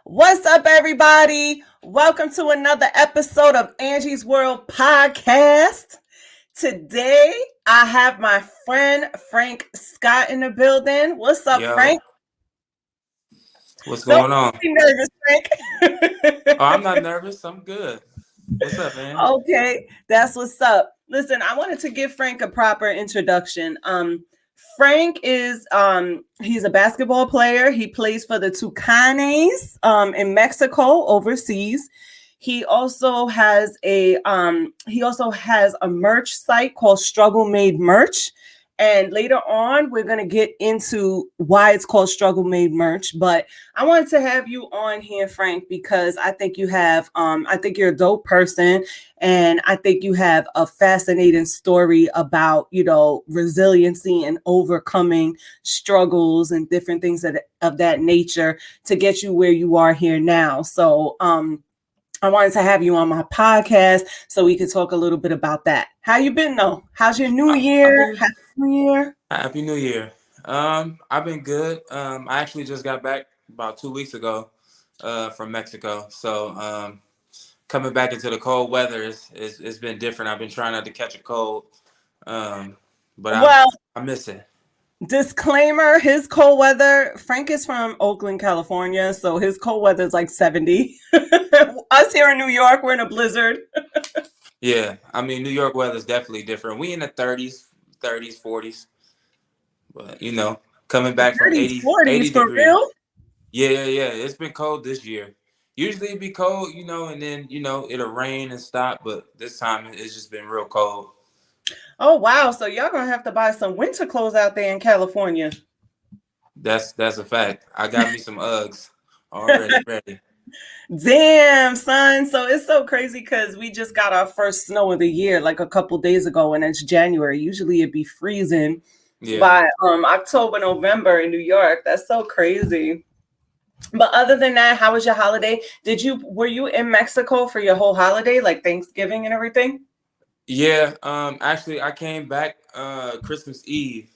What's up, everybody? Welcome to another episode of Angie's World Podcast. Today, I have my friend Frank Scott in the building. What's up, Yo, Frank? what's Don't going on? be nervous, Oh, I'm Frank. not nervous. I'm good. What's up, man? Okay, that's what's up. Listen, I wanted to give Frank a proper introduction. Frank is he's a basketball player. He plays for the Tucanes in Mexico overseas. He also has a merch site called Struggle Made Merch. And later on, we're going to get into why it's called Struggle Made Merch. But I wanted to have you on here, Frank, because I think you're a dope person. And I think you have a fascinating story about, resiliency and overcoming struggles and different things of that nature to get you where you are here now. So, I wanted to have you on my podcast so we could talk a little bit about that. How you been though? How's your new I've year? been Happy New Year. Happy New Year. I've been good. I actually just got back about 2 weeks ago, from Mexico. So, coming back into the cold weather it's been different. I've been trying not to catch a cold, um, but Well, I miss it. disclaimer, his cold weather, Frank is from Oakland, California, so his cold weather is like 70. Us here in New York, we're in a blizzard. Yeah, I mean New York weather is definitely different. We in the 30s, 40s, but coming back from 30s, 80, 40s 80 for degree. real? Yeah, yeah, yeah. It's been cold this year. Usually it'd be cold, and then it'll rain and stop. But this time it's just been real cold. Oh wow, so y'all gonna have to buy some winter clothes out there in California. That's a fact. I got me some Uggs already ready. Damn, son. So it's so crazy because we just got our first snow of the year like a couple days ago, and it's January. Usually it'd be freezing Yeah, by October, November in New York. That's so crazy. But other than that, how was your holiday? Were you in Mexico for your whole holiday, like Thanksgiving and everything? yeah. Actually, I came back Christmas Eve,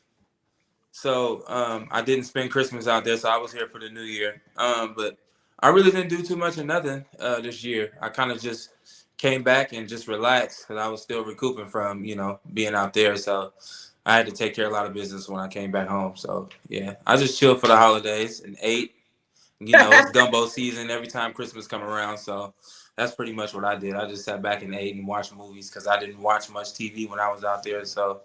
so I didn't spend Christmas out there. So I was here for the New Year. But I really didn't do too much of nothing this year. I kind of just came back and just relaxed because I was still recouping from being out there. So I had to take care of a lot of business when I came back home. So yeah, I just chilled for the holidays and ate. It's gumbo season every time Christmas come around. So that's pretty much what I did. I just sat back and ate and watched movies because I didn't watch much TV when I was out there. So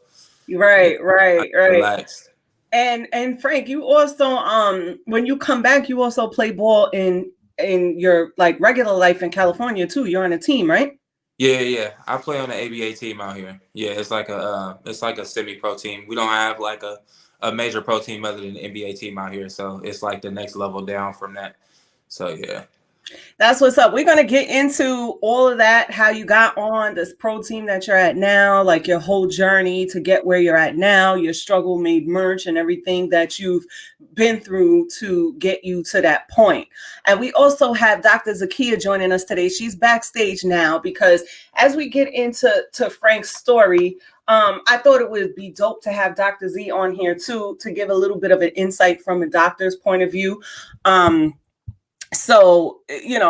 yeah, Right, I right, right. relaxed. And Frank, you also when you come back, you also play ball in your like regular life in California too. You're on a team, right? Yeah, yeah. I play on the ABA team out here. Yeah, it's like a semi-pro team. We don't have like a major pro team other than the NBA team out here. So it's like the next level down from that. So yeah. That's what's up. We're going to get into all of that, how you got on this pro team that you're at now, like your whole journey to get where you're at now, your struggle made merch and everything that you've been through to get you to that point. And we also have Dr. Zakiya joining us today. She's backstage now because as we get into Frank's story, I thought it would be dope to have Dr. Z on here too, to give a little bit of an insight from a doctor's point of view. So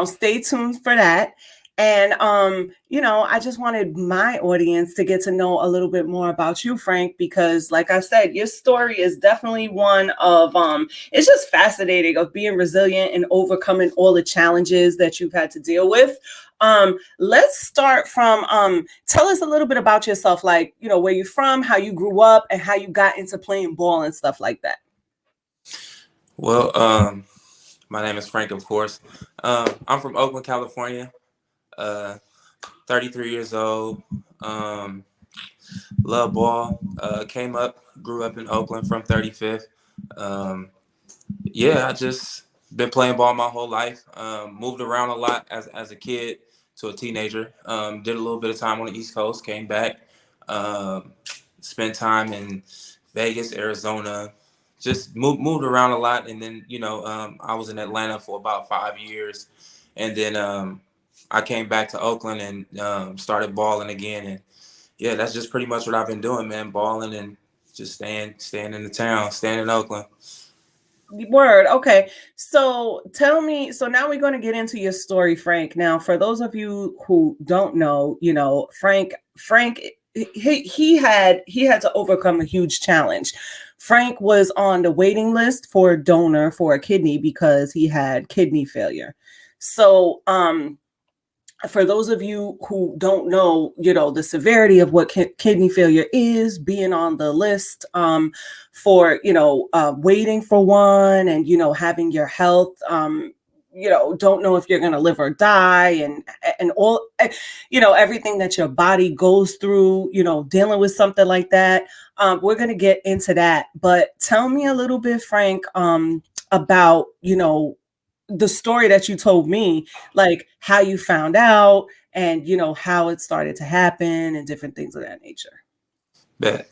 stay tuned for that. And I just wanted my audience to get to know a little bit more about you, Frank, because like I said, your story is definitely one of it's just fascinating of being resilient and overcoming all the challenges that you've had to deal with. Let's start from tell us a little bit about yourself, like where you're from, how you grew up, and how you got into playing ball and stuff like that. Well, my name is Frank, of course. I'm from Oakland, California. Uh, 33 years old. Um, love ball. Grew up in Oakland from 35th. Um, yeah, I just been playing ball my whole life. Moved around a lot as a kid to a teenager. Did a little bit of time on the East Coast. Came back. Um, Spent time in Vegas, Arizona. Just moved around a lot, and then I was in Atlanta for about 5 years, and then I came back to Oakland and started balling again. And yeah, that's just pretty much what I've been doing, man. Balling and just staying in the town, staying in Oakland. Word. Okay. So tell me, so now we're going to get into your story, Frank. Now, for those of you who don't know, Frank he had to overcome a huge challenge. Frank was on the waiting list for a donor for a kidney because he had kidney failure. So, for those of you who don't know, the severity of what kidney failure is, being on the list for, waiting for one, and, having your health, don't know if you're going to live or die, and all, everything that your body goes through, dealing with something like that. We're going to get into that. But tell me a little bit, Frank, about, the story that you told me, like how you found out, and how it started to happen, and different things of that nature. Bet.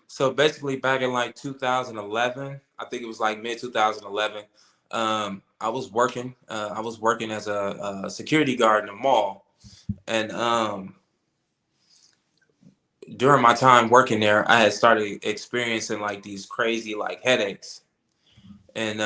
So basically, back in like 2011, I think it was like mid 2011. I was working. I was working as a security guard in a mall, and during my time working there, I had started experiencing like these crazy like headaches, and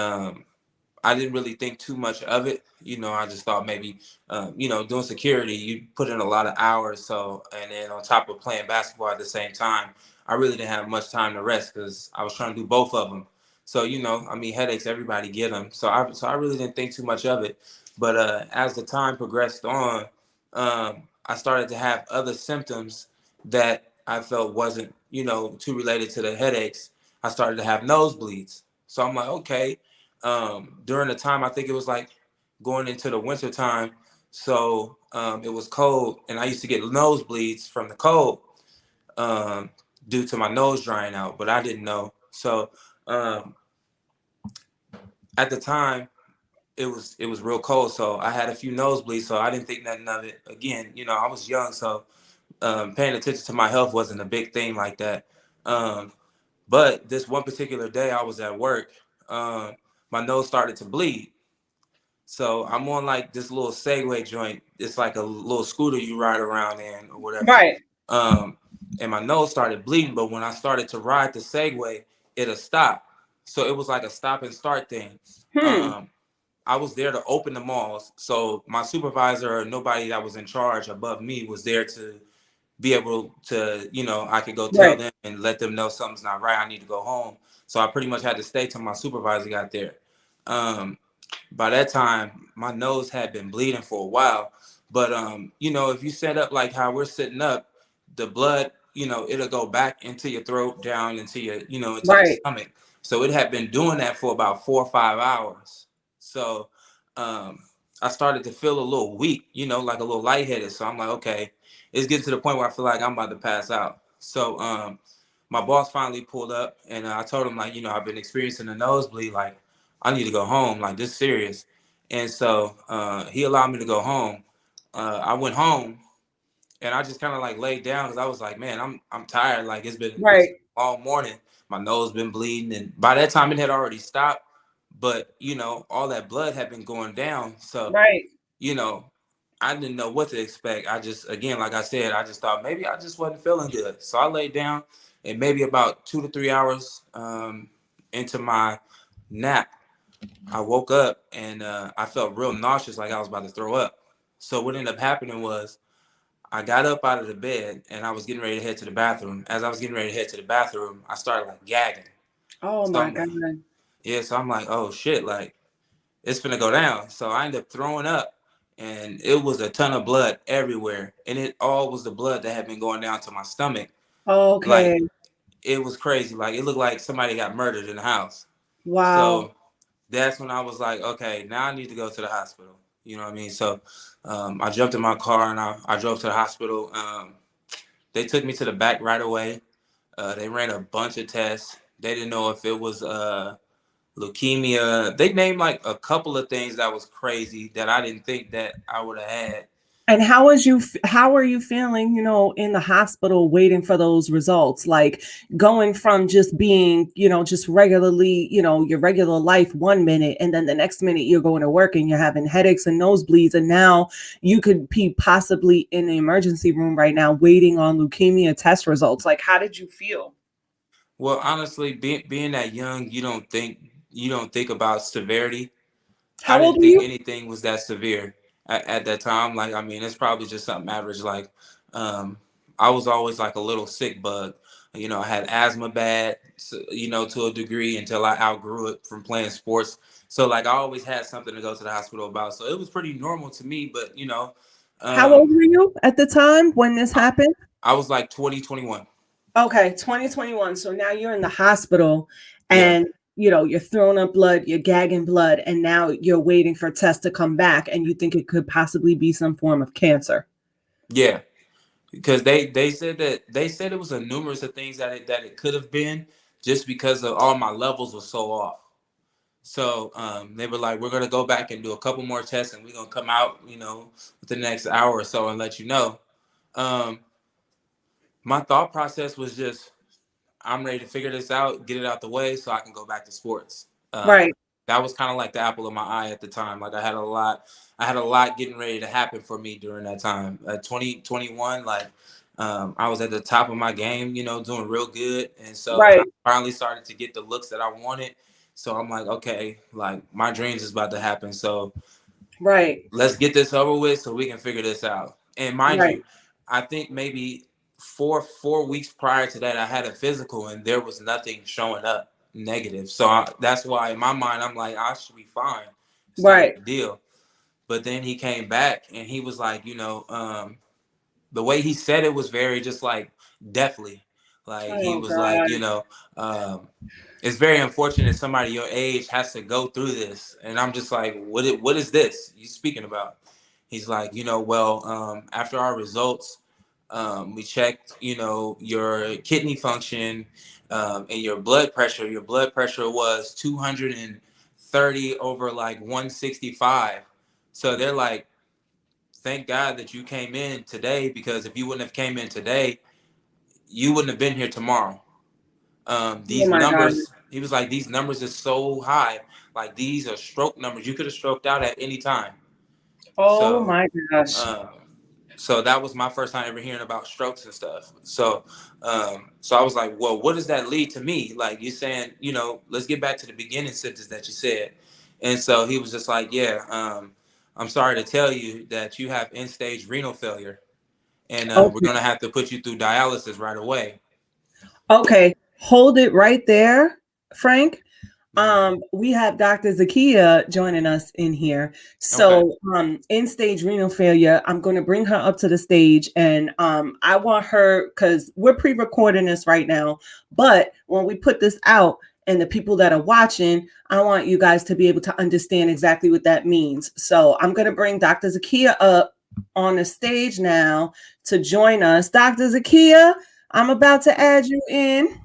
I didn't really think too much of it. I just thought maybe, doing security, you put in a lot of hours. So, and then on top of playing basketball at the same time, I really didn't have much time to rest because I was trying to do both of them. So, I mean, headaches, everybody get them. So I really didn't think too much of it. But as the time progressed on, I started to have other symptoms that I felt wasn't, too related to the headaches. I started to have nosebleeds. So I'm like, okay, during the time, I think it was like going into the winter time. So it was cold, and I used to get nosebleeds from the cold um, due to my nose drying out, but I didn't know. So um, at the time, it was real cold, so I had a few nosebleeds. So I didn't think nothing of it. Again, I was young, so paying attention to my health wasn't a big thing like that. Um, but this one particular day, I was at work. Um, my nose started to bleed. So I'm on like this little Segway joint. It's like a little scooter you ride around in or whatever. Right. Um, and my nose started bleeding, but when I started to ride the Segway, it'll stop. So it was like a stop and start thing. Hmm. Um, I was there to open the malls. So my supervisor or nobody that was in charge above me was there to be able to, I could go tell Right. them and let them know something's not right. I need to go home. So I pretty much had to stay till my supervisor got there. Um, by that time, my nose had been bleeding for a while. But if you set up like how we're sitting up, the blood, it'll go back into your throat, down into your, into your Right. stomach. So it had been doing that for about 4 or 5 hours. So um, I started to feel a little weak, like a little lightheaded. So I'm like, okay, it's getting to the point where I feel like I'm about to pass out. So my boss finally pulled up, and I told him like, I've been experiencing a nosebleed, like I need to go home, like this serious. And so he allowed me to go home. I went home, and I just kind of like laid down because I was like, man, I'm tired. Like it's Right. all morning. My nose been bleeding, and by that time it had already stopped. But all that blood had been going down. So Right. you know, I didn't know what to expect. I just, again, like I said, I just thought maybe I just wasn't feeling good. So I laid down, and maybe about 2 to 3 hours into my nap, I woke up, and I felt real nauseous, like I was about to throw up. So what ended up happening was I got up out of the bed, and I was getting ready to head to the bathroom. As I was getting ready to head to the bathroom, I started like gagging. Oh So my I'm God. like, yeah, so I'm like, oh shit, like it's gonna go down. So I ended up throwing up, and it was a ton of blood everywhere, and it all was the blood that had been going down to my stomach. Like Okay. it was crazy. Like it looked like somebody got murdered in the house. Wow. So that's when I was like, okay, now I need to go to the hospital. You know what I mean? So I jumped in my car, and I drove to the hospital. They took me to the back right away. They ran a bunch of tests. They didn't know if it was leukemia. They named like a couple of things that was crazy that I didn't think that I would have had. And how are you feeling, in the hospital waiting for those results? Like going from just being, just regularly, your regular life 1 minute, and then the next minute you're going to work and you're having headaches and nosebleeds, and now you could be possibly in the emergency room right now waiting on leukemia test results. Like, how did you feel? Well, honestly, being that young, you don't think about severity. I How old didn't are think you? anything was that severe at that time. Like, I mean, it's probably just something average. Like, um, I was always like a little sick bug. You know, I had asthma bad, you know, to a degree until I outgrew it from playing sports. So, like, I always had something to go to the hospital about. So it was pretty normal to me. But, you know, How old um, were you at the time when this I, happened? I was like 2021. Okay, 2021. So now you're in the hospital Yeah. and you're throwing up blood, you're gagging blood, and now you're waiting for tests to come back and you think it could possibly be some form of cancer. Yeah. Because they said it was a numerous of things that it could have been just because of all my levels were so off. So they were like, we're gonna go back and do a couple more tests, and we're gonna come out, you know, within the next hour or so and let you know. Um, my thought process was just, I'm ready to figure this out, get it out the way, so I can go back to sports. Right, That was kind of like the apple of my eye at the time. Like I had a lot getting ready to happen for me during that time. 2021, like I was at the top of my game, you know, doing real good, and so I right, finally started to get the looks that I wanted. So I'm like, okay, like my dreams is about to happen. So right, let's get this over with so we can figure this out. And mind right. you, I think maybe four weeks prior to that, I had a physical and there was nothing showing up negative. So that's why in my mind, I'm like, I should be fine. It's not a Right. big deal. But then he came back and he was like, you know, the way he said it was very just like deathly. Like he Oh was like, God. you know, it's very unfortunate somebody your age has to go through this. And I'm just like, what is this you speaking about? He's like, you know, well, after our results, we checked, you know, your kidney function and your blood pressure. Your blood pressure was 230 over like 165. So they're like, thank God that you came in today, because if you wouldn't have came in today, you wouldn't have been here tomorrow. Oh These my God. numbers, he was like, these numbers are so high. Like these are stroke numbers. You could have stroked out at any time. Oh So, my gosh. um, so that was my first time ever hearing about strokes and stuff. So, so I was like, well, what does that lead to me? Like you saying, you know, let's get back to the beginning sentence that you said. And so he was just like, yeah, I'm sorry to tell you that you have end stage renal failure, and we're Okay. gonna have to put you through dialysis right away. Okay. Hold it right there, Frank. Mhm. We have Dr. Zakiya joining us in here. Okay. So, in stage renal failure, I'm going to bring her up to the stage, and I want her because we're pre-recording this right now. But when we put this out, and the people that are watching, I want you guys to be able to understand exactly what that means. So, I'm going to bring Dr. Zakiya up on the stage now to join us. Dr. Zakiya, I'm about to add you in.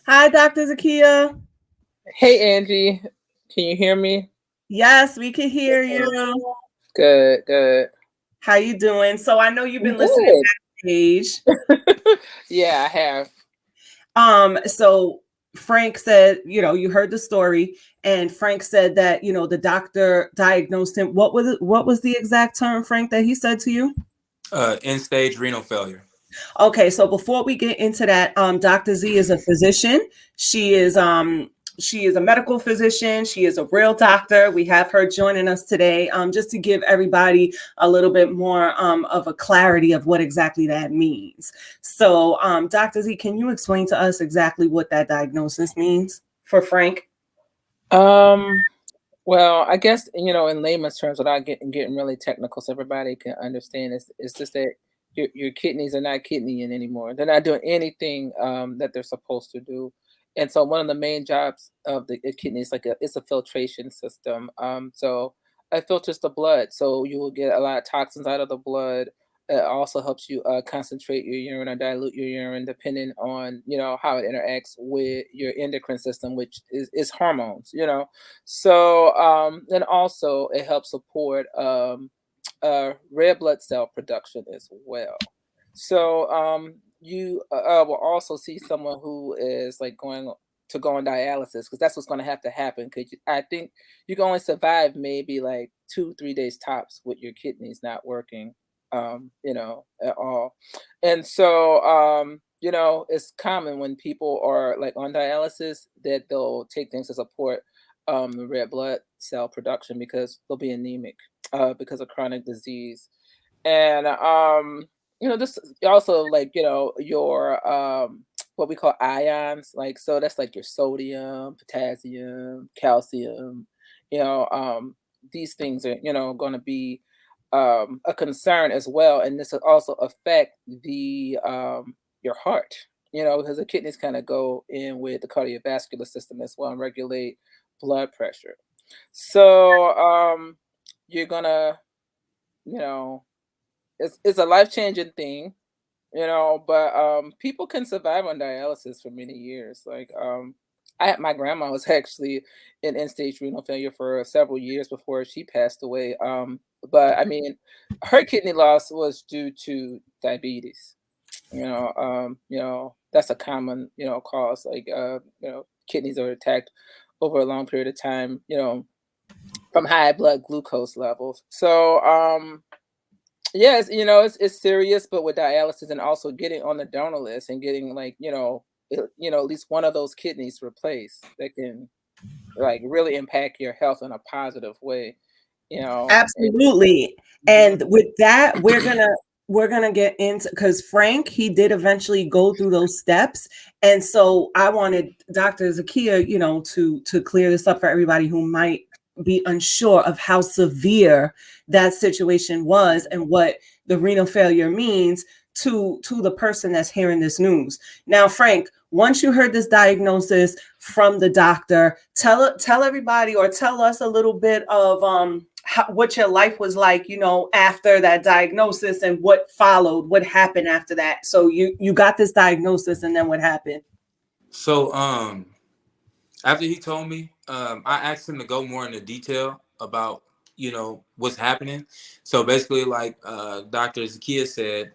Hi, Dr. Zakiya. Hey Angie, can you hear me? Yes, we can hear you. Good, good. How you doing? So I know you've been listening Good. backstage. Yeah, I have. So Frank said, you heard the story, and Frank said that, the doctor diagnosed him. What was the exact term, Frank, that he said to you? End stage renal failure. Okay, so before we get into that, Dr. Z is a physician. She is a medical physician. She is a real doctor. We have her joining us today, just to give everybody a little bit more of a clarity of what exactly that means. So, Dr. Z, can you explain to us exactly what that diagnosis means for Frank? Um, well, I guess in layman's terms, without getting really technical, so everybody can understand, it's just that your kidneys are not kidneying anymore. They're not doing anything that they're supposed to do. And so one of the main jobs of the kidney is it's a filtration system. So it filters the blood, so you will get a lot of toxins out of the blood. It also helps you concentrate your urine or dilute your urine, depending on how it interacts with your endocrine system, which is hormones. So and also it helps support red blood cell production as well. So you will also see someone who is like going to go on dialysis, because that's what's going to have to happen. Because I think you can only survive maybe like 2-3 days tops with your kidneys not working, at all. And so you know, it's common when people are like on dialysis that they'll take things to support the red blood cell production because they'll be anemic because of chronic disease. And you know, this also like, you know, your what we call ions, like so that's like your sodium, potassium, calcium, you know, these things are, you know, going to be a concern as well. And this will also affect the your heart, you know, because the kidneys kind of go in with the cardiovascular system as well and regulate blood pressure. So you're gonna, you know, it's a life-changing thing, you know, but people can survive on dialysis for many years. Like I had my grandma was actually in end-stage renal failure for several years before she passed away. But I mean, her kidney loss was due to diabetes. You know, that's a common, you know, cause. Like you know, kidneys are attacked over a long period of time, you know, from high blood glucose levels. So yes, you know, it's serious, but with dialysis and also getting on the donor list and getting like, you know, you know, at least one of those kidneys replaced that can like really impact your health in a positive way, you know. Absolutely. Mhm. And with that, we're gonna get into, because Frank, he did eventually go through those steps. And so I wanted Dr. Zakiya, to clear this up for everybody who might be unsure of how severe that situation was and what the renal failure means to the person that's hearing this news. Now, Frank, once you heard this diagnosis from the doctor, tell everybody, or tell us a little bit of what your life was like, after that diagnosis, and what followed, what happened after that. So you got this diagnosis, and then what happened? So after he told me, I asked him to go more into detail about what's happening. So basically, like Dr. Zakiya said,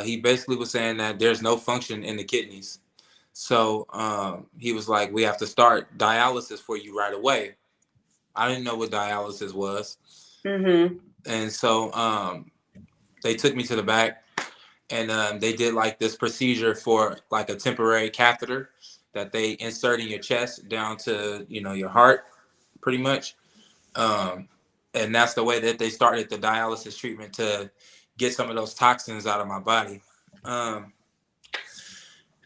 he basically was saying that there's no function in the kidneys. So he was like, we have to start dialysis for you right away. I didn't know what dialysis was. Mm-hmm. And so they took me to the back, and they did like this procedure for like a temporary catheter that they insert in your chest down to your heart, pretty much. Um, and that's the way that they started the dialysis treatment to get some of those toxins out of my body. Um,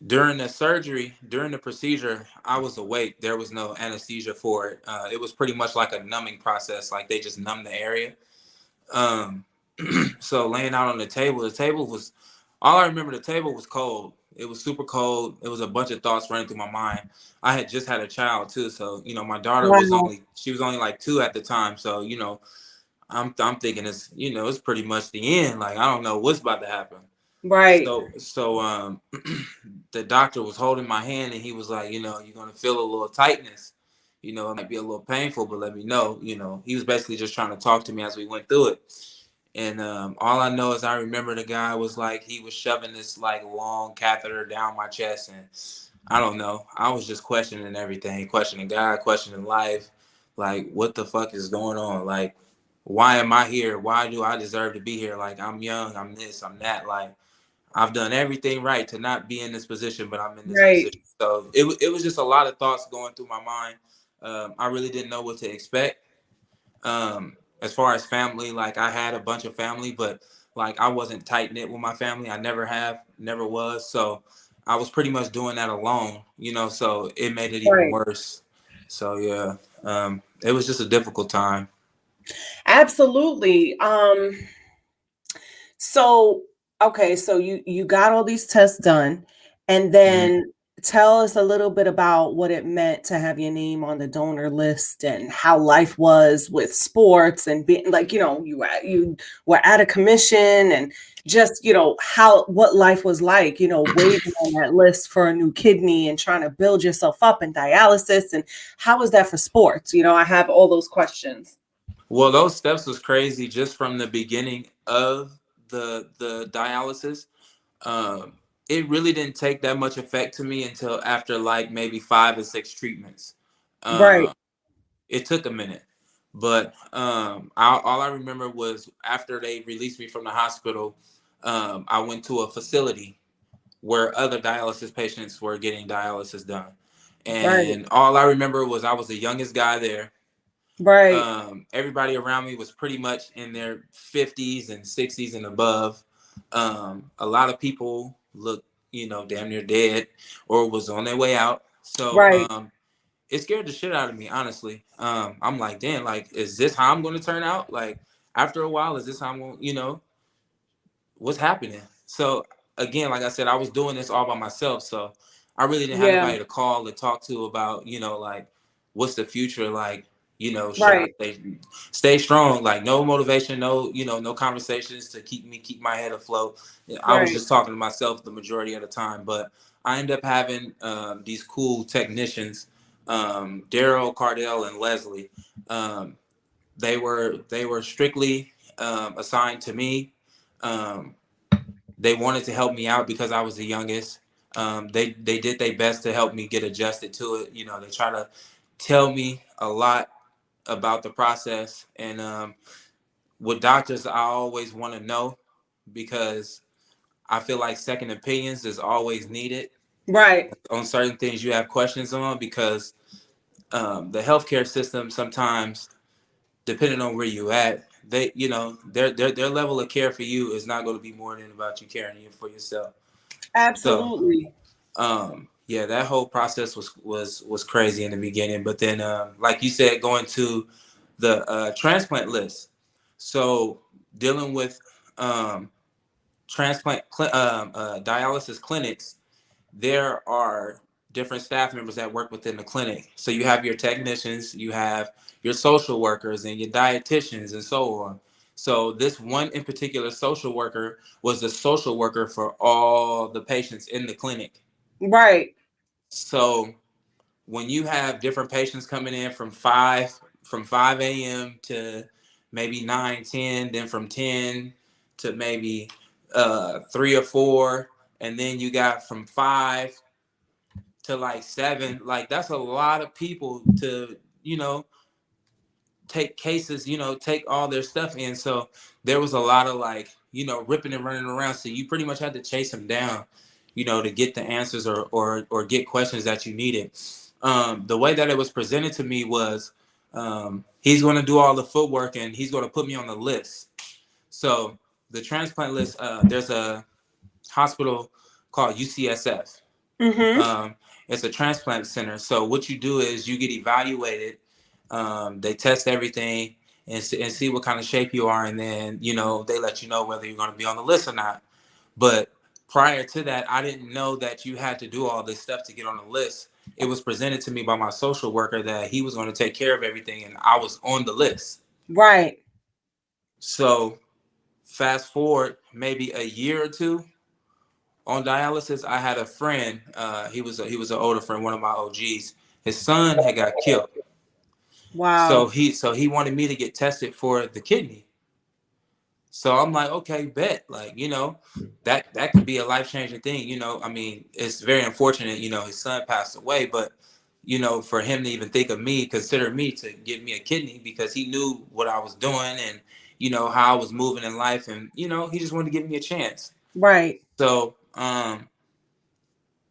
During the surgery, during the procedure, I was awake. There was no anesthesia for it. It was pretty much like a numbing process. Like they just numb the area. Um, so laying out on the table was all I remember. The table was cold. It was super cold. It was a bunch of thoughts running through my mind. I had just had a child too, so my daughter was Wow. only like 2 at the time. So I'm thinking it's pretty much the end. Like I don't know what's about to happen. Right. So the doctor was holding my hand, and he was like, you're gonna feel a little tightness. It might be a little painful, but let me know. He was basically just trying to talk to me as we went through it. And all I know is I remember the guy was like, he was shoving this like long catheter down my chest, and I don't know. I was just questioning everything, questioning God, questioning life. Like, what the fuck is going on? Like, why am I here? Why do I deserve to be here? Like, I'm young, I'm this, I'm that. Like, I've done everything right to not be in this position, but I'm in this Right. position. So it was just a lot of thoughts going through my mind. I really didn't know what to expect. As far as family, like I had a bunch of family, but like I wasn't tight knit with my family. I never have, never was. So I was pretty much doing that alone, so it made it even Right. worse. So yeah, it was just a difficult time. Absolutely. So, okay, so you got all these tests done, and Mhm. then tell us a little bit about what it meant to have your name on the donor list, and how life was with sports, and being like, you were at a commission, and just, how what life was like, waiting on that list for a new kidney and trying to build yourself up in dialysis, and how was that for sports? I have all those questions. Well, those steps was crazy just from the beginning of the dialysis. Um, it really didn't take that much effect to me until after like maybe 5 or 6 treatments. Right. Uh, it took a minute, but all I remember was after they released me from the hospital, I went to a facility, where other dialysis patients were getting dialysis done. Right. And all I remember was I was the youngest guy there. Right. Everybody around me was pretty much in their 50s and 60s and above. A lot of people looked, damn near dead or was on their way out. So Right. it scared the shit out of me, honestly. I'm like, damn, like, is this how I'm going to turn out? Like, after a while, is this how I'm going, what's happening? So again, like I said, I was doing this all by myself. So I really didn't have Yeah. nobody to call and talk to about, like, what's the future like? Should I Right. stay strong? Like, no motivation, no, no conversations to keep my head afloat. I was Right. just talking to myself the majority of the time. But I ended up having these cool technicians, Daryl, Cardell, and Leslie. Um, they were strictly assigned to me. Um, they wanted to help me out because I was the youngest. They did their best to help me get adjusted to it. They try to tell me a lot about the process. And with doctors, I always want to know because I feel like second opinions is always needed Right. on certain things you have questions on because the healthcare system sometimes, depending on where you at, they, their level of care for you is not going to be more than about you caring for yourself. So, Absolutely. yeah, that whole process was crazy in the beginning, but then, like you said, going to the transplant list. So dealing with dialysis clinics, there are different staff members that work within the clinic. So you have your technicians, you have your social workers, and your dietitians, and so on. So this one in particular social worker was the social worker for all the patients in the clinic. Right. So when you have different patients coming in from 5 a.m. to maybe 9, 10, then from 10 to maybe 3 or 4, and then you got from 5 to like 7, like that's a lot of people to, take cases, take all their stuff in. So there was a lot of like, ripping and running around. So you pretty much had to chase them down, to get the answers or get questions that you needed. The way that it was presented to me was he's going to do all the footwork and he's going to put me on the list. So the transplant list, there's a hospital called UCSF. Mm-hmm. Um, it's a transplant center. So what you do is you get evaluated. They test everything and see what kind of shape you are, and then they let you know whether you're going to be on the list or not. But prior to that, I didn't know that you had to do all this stuff to get on the list. It was presented to me by my social worker that he was going to take care of everything, and I was on the list. Right. So fast forward maybe a year or two on dialysis, I had a friend. He was an older friend, one of my OGs. His son had got killed, so Wow. he wanted me to get tested for the kidney. So I'm like, okay, bet. Like, that could be a life changing thing. I mean, it's very unfortunate. His son passed away, but for him to even think of me, consider me to give me a kidney because he knew what I was doing and how I was moving in life, and he just wanted to give me a chance. Right. So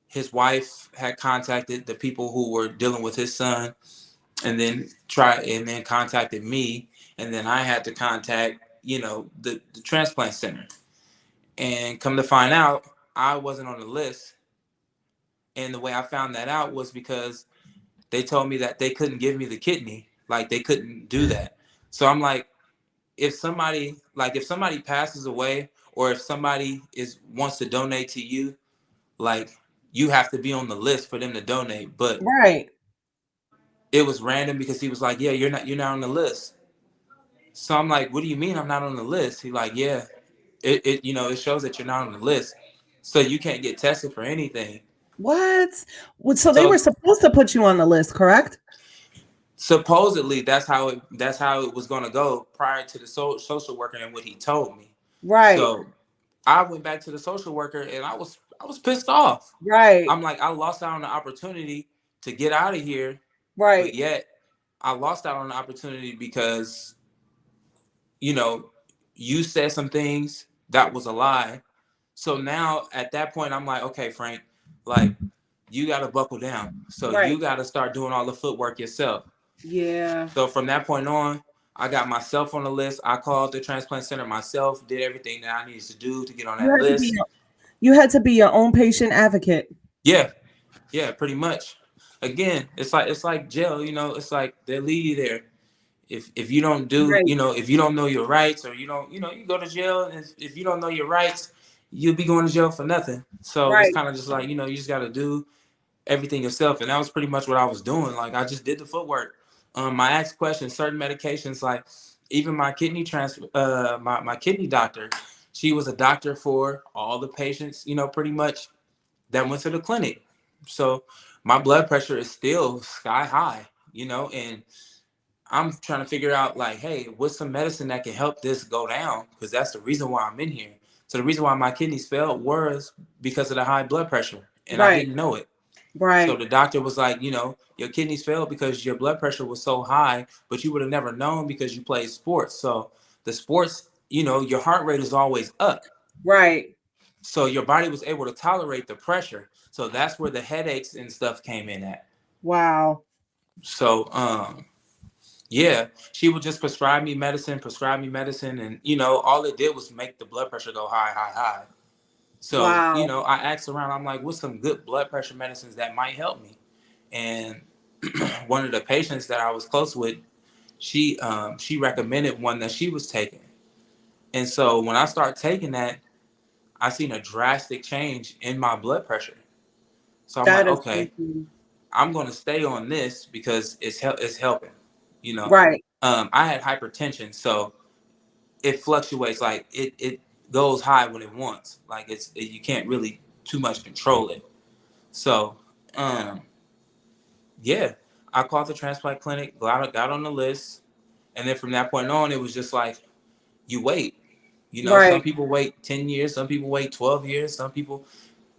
his wife had contacted the people who were dealing with his son and then contacted me, and then I had to contact the transplant center, and come to find out I wasn't on the list. And the way I found that out was because they told me that they couldn't give me the kidney, like they couldn't do that. So I'm like, if somebody passes away or if somebody wants to donate to you, like, you have to be on the list for them to donate. But Right. it was random because he was like, yeah, you're not on the list. So I'm like, what do you mean I'm not on the list? He's like, yeah, it shows that you're not on the list, so you can't get tested for anything. What? So they were So supposed to put you on the list, correct? supposedly that's how it was going to go prior to the social worker and what he told me. Right. So I went back to the social worker and I was pissed off. Right. I'm like, I lost out on the opportunity to get out of here, but Right. yet I lost out on the opportunity because you know you said some things that was a lie. So now at that point, I'm like, okay, Frank, like you got to buckle down. So Right. you got to start doing all the footwork yourself. Yeah. So from that point on, I got myself on the list. I called the transplant center myself, did everything that I needed to do to get on You that had to be list. you had to be your own patient advocate. Yeah, yeah, pretty much. Again, it's like jail, you know, it's like they leave you there. If you don't do, Right. you know, if you don't know your rights, or you don't, you know, you go to jail, and if you don't know your rights, you'll be going to jail for nothing. So it's Right. kind of just like, you know, you just got to do everything yourself, and that was pretty much what I was doing. Like I just did the footwork. I asked questions, certain medications, like even my kidney my kidney doctor, she was a doctor for all the patients, you know, pretty much that went to the clinic. So my blood pressure is still sky high, you know, and I'm trying to figure out like, hey, what's some medicine that can help this go down? Because that's the reason why I'm in here. So the reason why my kidneys failed was because of the high blood pressure, and I Right. didn't know it. So Right. the doctor was like, you know, your kidneys failed because your blood pressure was so high, but you would have never known because you played sports. So the sports, you know, your heart rate is always up. Right. So your body was able to tolerate the pressure. So that's where the headaches and stuff came in at. Wow. So yeah, she would just prescribe me medicine, and you know, all it did was make the blood pressure go high, high, high. So, you Wow. know, I asked around, I'm like, what's some good blood pressure medicines that might help me? And one of the patients that I was close with, she recommended one that she was taking. And so when I started taking that, I seen a drastic change in my blood pressure. So I'm like, That is okay, something. I'm gonna stay on this because it's helping. You know, Right. I had hypertension, so it fluctuates. Like it goes high when it wants. Like you can't really too much control it. So um, yeah, I called the transplant clinic, got on the list, and then from that point on, it was just like you wait. You know, some Right. people wait 10 years, some people wait 12 years, some people,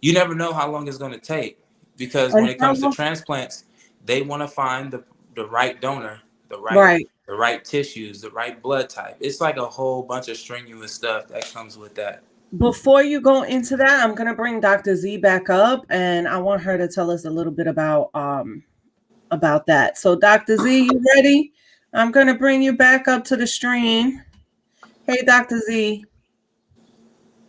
you never know how long it's going to take, because when And it how comes to long? transplants, they want to find the right donor, Right. the right tissues, the right blood type. It's like a whole bunch of strenuous stuff that comes with that. Before you go into that, I'm gonna bring Dr. Z back up, and I want her to tell us a little bit about that. So, Dr. Z, you ready? I'm gonna bring you back up to the stream. Hey, Dr. Z.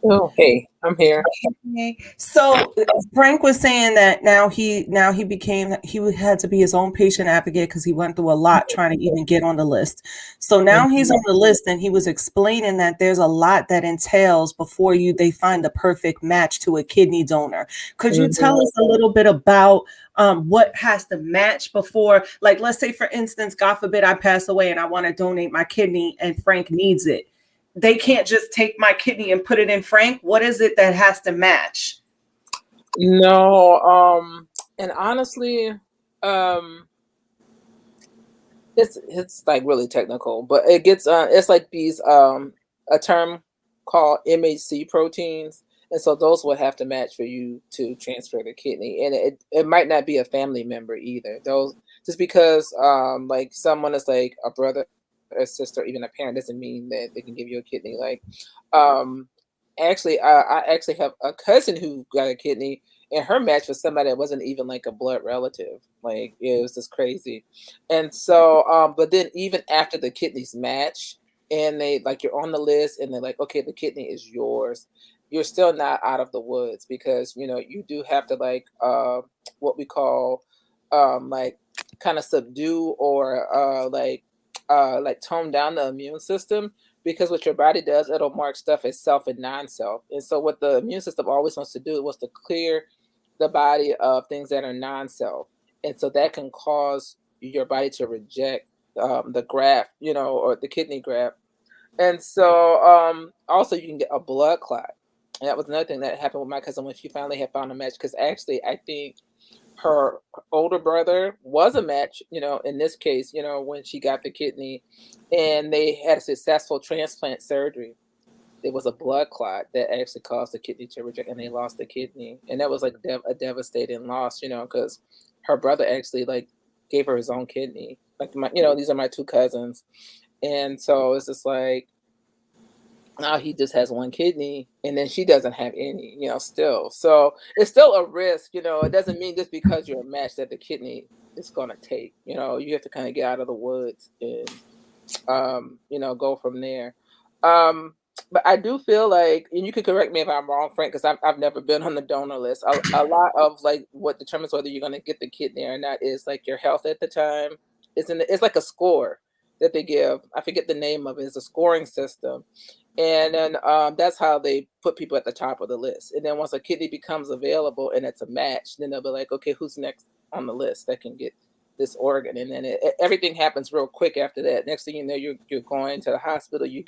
Oh, hey, I'm here. Okay. So Frank was saying that now he became he had to be his own patient advocate because he went through a lot trying to even get on the list. So now he's Mhm. on the list, and he was explaining that there's a lot that entails before they find the perfect match to a kidney donor. Could you Mhm. tell us a little bit about what has to match before, like, let's say for instance, God forbid I pass away and I want to donate my kidney and Frank needs it. They can't just take my kidney and put it in Frank. What is it that has to match? No, and honestly, um, it's like really technical, but it gets it's like these a term called MHC proteins, and so those would have to match for you to transfer the kidney, and it might not be a family member either. Those just because like someone is like a brother, a sister, even a parent doesn't mean that they can give you a kidney. Like um actually I actually have a cousin who got a kidney, and her match was somebody that wasn't even like a blood relative. Like it was just crazy. And so, but then even after the kidneys match and they like you're on the list and they're like, okay, the kidney is yours, you're still not out of the woods because you know you do have to like what we call like kind of subdue or like tone down the immune system, because what your body does, it'll mark stuff as self and non-self. And so what the immune system always wants to do was to clear the body of things that are non-self. And so that can cause your body to reject the graft, you know, or the kidney graft. And so also you can get a blood clot. And that was another thing that happened with my cousin when she finally had found a match. Because actually, I think her older brother was a match, you know, in this case, you know, when she got the kidney and they had a successful transplant surgery. There was a blood clot that actually caused the kidney to reject, and they lost the kidney. And that was like a devastating loss, you know, because her brother actually like gave her his own kidney. Like my, you know, these are my two cousins, and so it's just like Now he just has one kidney, and then she doesn't have any, still. So it's still a risk, It doesn't mean just because you're a match that the kidney is going to take. You have to kind of get out of the woods and go from there. Um, but I do feel like, and you can correct me if I'm wrong, Frank, because I've never been on the donor list. A lot of like what determines whether you're going to get the kidney or not is like your health at the time. It's like a score that they give. I forget the name of it. It's a scoring system, and then that's how they put people at the top of the list. And then once a kidney becomes available and it's a match, then they'll be like, okay, who's next on the list that can get this organ? And then everything happens real quick after that. Next thing you know, you're going to the hospital. You're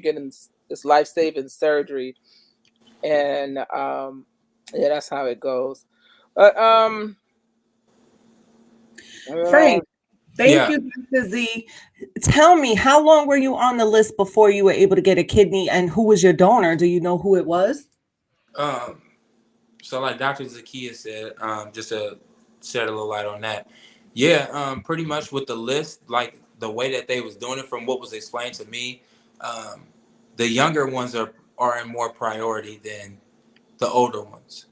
getting this life-saving surgery, and yeah, that's how it goes. But Frank, thank Yeah. you, Dr. Z. Tell me, how long were you on the list before you were able to get a kidney, and who was your donor? Do you know who it was? So like Dr. Zakiya said, just to shed a little light on that. Yeah, pretty much with the list, like the way that they was doing it from what was explained to me, um, the younger ones are in more priority than the older ones.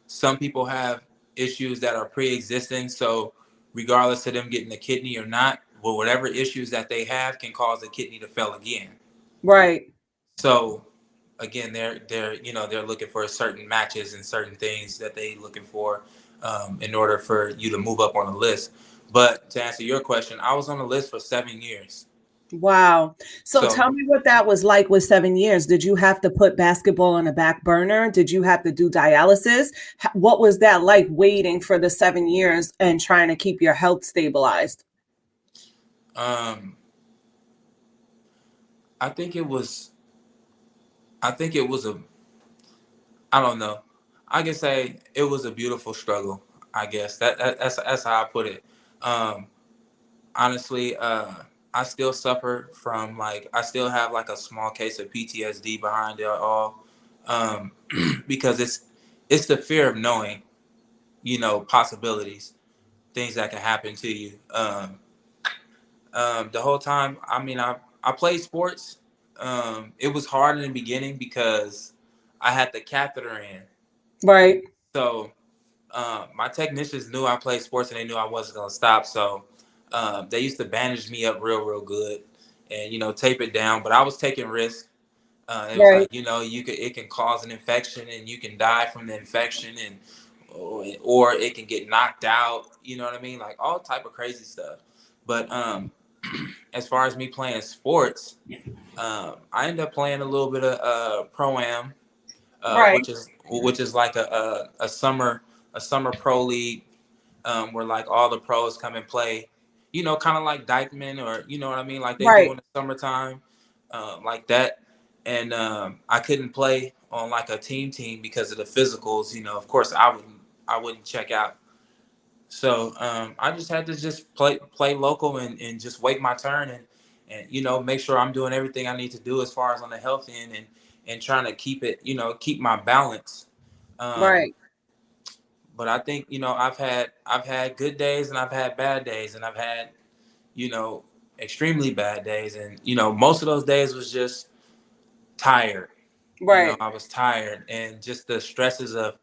Some people have issues that are pre-existing, so regardless of them getting a kidney or not, well, whatever issues that they have can cause the kidney to fail again. Right. So again, they're looking for certain matches and certain things that they looking for in order for you to move up on the list. But to answer your question, I was on the list for 7 years. Wow. So So tell me what that was like with 7 years. Did you have to put basketball on the back burner? Did you have to do dialysis? What was that like waiting for the 7 years and trying to keep your health stabilized? um, I think it was I think it was a I don't know. I can say it was a beautiful struggle. I guess that's how I put it. Um, Honestly, I still suffer from like I still have like a small case of PTSD behind it all, um, because it's the fear of knowing, possibilities, things that can happen to you. The whole time, I mean, I played sports. It was hard in the beginning because I had the catheter in, Right. so my technicians knew I played sports and they knew I wasn't gonna stop. So they used to bandage me up real good and tape it down. But I was taking risks. It was Right. like it can cause an infection and you can die from the infection and or it can get knocked out. You know what I mean? Like all type of crazy stuff. But as far as me playing sports, I ended up playing a little bit of pro-am, Right. which is like a summer pro league, where like all the pros come and play, kind of like Dykeman, or you know what I mean, like they do Right. in the summertime, like that. And I couldn't play on like a team because of the physicals. Of course, I wouldn't check out. So I just had to just play local and just wait my turn and make sure I'm doing everything I need to do as far as on the health end and trying to keep my balance. Um, Right. but I think I've had good days and I've had bad days and I've had you know extremely bad days, and most of those days was just tired. Right. I was tired and just the stresses of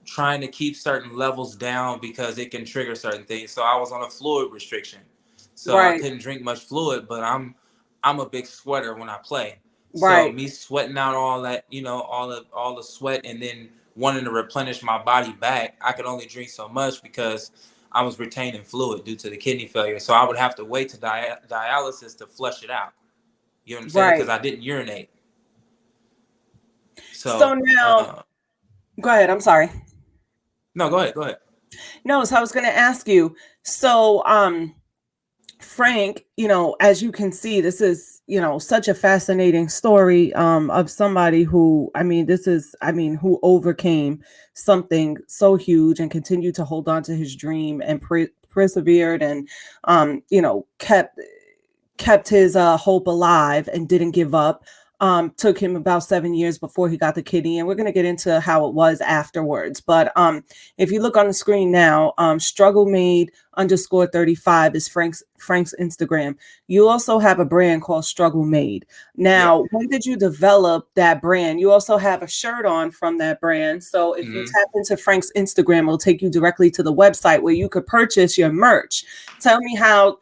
trying to keep certain levels down because it can trigger certain things. So I was on a fluid restriction. So I Right. couldn't drink much fluid, but I'm a big sweater when I play. So Right. me sweating out all that, all the sweat and then wanting to replenish my body back, I could only drink so much because I was retaining fluid due to the kidney failure. So I would have to wait to dialysis to flush it out. You know what I'm saying? Because Right. I didn't urinate. So So now, go ahead. I'm sorry. no, go ahead, go ahead. No, so I was going to ask you. So, Frank, as you can see, this is, such a fascinating story of somebody who, who overcame something so huge and continued to hold on to his dream and persevered and, kept his hope alive and didn't give up. Took him about 7 years before he got the kidney, and we're going to get into how it was afterwards. But if you look on the screen now, struggle made _35 is Frank's Instagram. You also have a brand called Struggle Made. Now, when did you develop that brand? You also have a shirt on from that brand. So if you tap into Frank's Instagram, it'll take you directly to the website where you could purchase your merch. Tell me how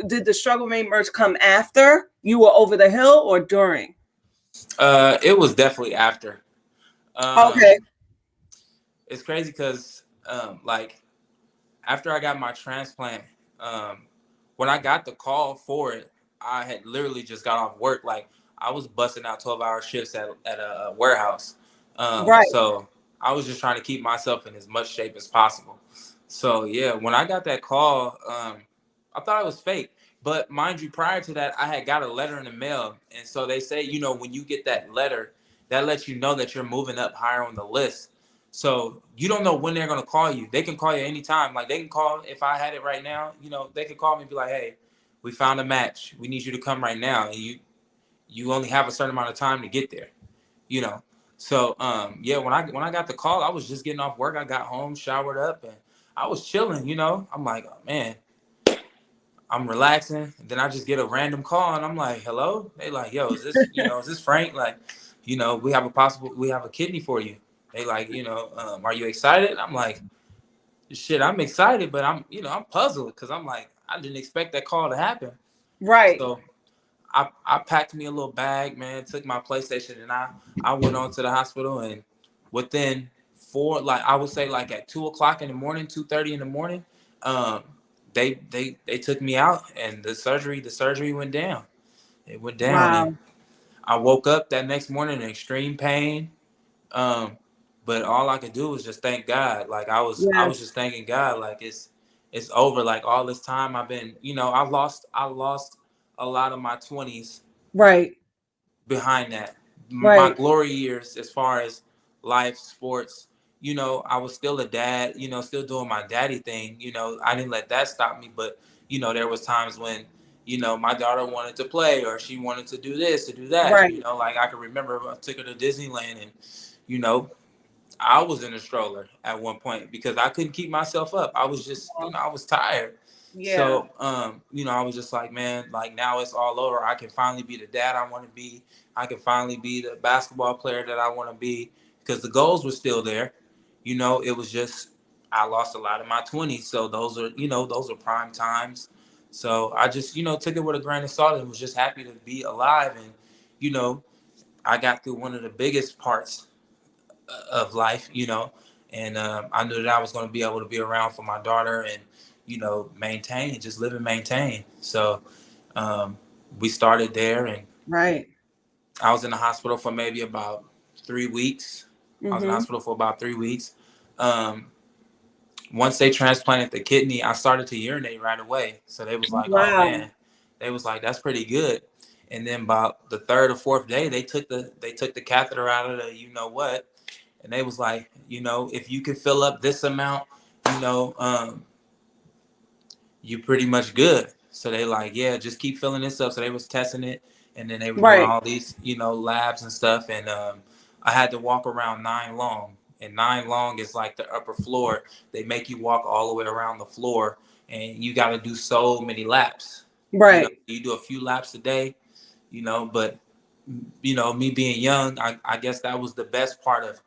did the Struggle Made merch come after you were over the hill or during? It was definitely after. Okay. It's crazy because like after I got my transplant, when I got the call for it, I had literally just got off work. Like I was busting out 12-hour shifts at a warehouse. Right. So I was just trying to keep myself in as much shape as possible. So yeah, when I got that call, I thought it was fake. But mind you, prior to that, I had got a letter in the mail. And so they say, you know, when you get that letter, that lets you know that you're moving up higher on the list. So you don't know when they're going to call you. They can call you anytime. Like they can call, if I had it right now, you know, they could call me and be like, hey, we found a match. We need you to come right now. And you only have a certain amount of time to get there, you know? So, yeah, when I got the call, I was just getting off work. I got home, showered up, and I was chilling, you know? I'm like, oh, man, I'm relaxing. And then I just get a random call and I'm like, hello? They like, yo, is this, you know, is this Frank? Like, you know, we have a kidney for you. They like, you know, are you excited? I'm like, shit, I'm excited, but I'm, you know, I'm puzzled because I'm like, I didn't expect that call to happen. Right. So I packed me a little bag, man, took my PlayStation and I went on to the hospital and within I would say like at 2 o'clock in the morning, 2:30 in the morning, um, they took me out and the surgery went down. It went down and Wow. I woke up that next morning in extreme pain. Um, but all I could do was just thank God. Like I was Yes. just thanking God. Like it's over. Like all this time I've been, you know, I lost a lot of my 20s Right. behind that. My Right. glory years as far as life, sports, you know, I was still a dad, you know, still doing my daddy thing. You know, I didn't let that stop me. But, you know, there was times when, you know, my daughter wanted to play or she wanted to do this, to do that. You Right. know, like I can remember I took her to Disneyland and, you know, I was in a stroller at one point because I couldn't keep myself up. I was just, you know, I was tired. Yeah. So, you know, I was just like, man, like now it's all over. I can finally be the dad I want to be. I can finally be the basketball player that I want to be because the goals were still there. You know, it was just, I lost a lot of my 20s. So those are, you know, those are prime times. So I just, you know, took it with a grain of salt and was just happy to be alive. And, you know, I got through one of the biggest parts of life, you know, and I knew that I was going to be able to be around for my daughter and, you know, maintain, just live and maintain. So um, we started there and Right. I was in the hospital for maybe about 3 weeks. I was in the Mm-hmm. hospital for about 3 weeks. Um, Once they transplanted the kidney, I started to urinate right away. So they was like, oh Wow. man, they was like, that's pretty good. And then about the third or fourth day, they took the catheter out of the you know what, and they was like, you know, if you can fill up this amount, you know, you pretty much good. So they like, yeah, just keep filling this up. So they was testing it, and then they were doing Right. all these, you know, labs and stuff. And I had to walk around 9 long, and 9 long is like the upper floor. They make you walk all the way around the floor, and you got to do so many laps. You know, Right. you do a few laps a day, you know, but you know, me being young, I guess that was the best part of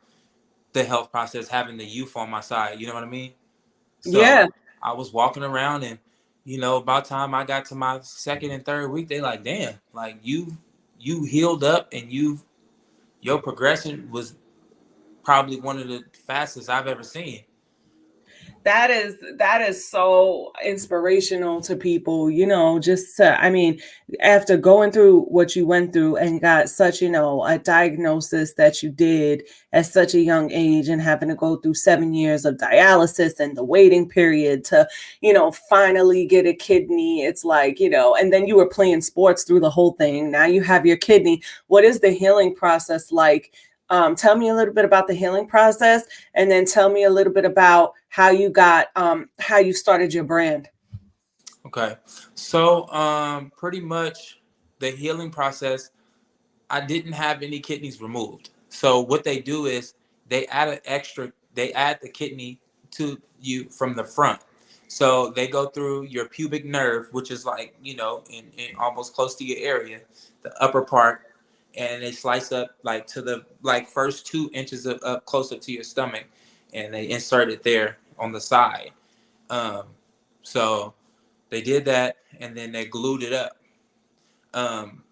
the health process, having the youth on my side. You know what I mean? So Yeah. I was walking around and, you know, about time I got to my second and third week, they like, damn, like you healed up and your progression was probably one of the fastest I've ever seen. That is so inspirational to people, just to, I mean, after going through what you went through and got such, a diagnosis that you did at such a young age and having to go through 7 years of dialysis and the waiting period to, finally get a kidney. It's like, and then you were playing sports through the whole thing. Now you have your kidney. What is the healing process like? Tell me a little bit about the healing process, and then tell me a little bit about how you started your brand. Okay. So pretty much the healing process, I didn't have any kidneys removed. So what they do is they add the kidney to you from the front. So they go through your pubic nerve, which is like, in almost close to your area, the upper part, and they slice up like to the like first 2 inches of up closer to your stomach, and they insert it there on the side. Um, so they did that, and then they glued it up. um,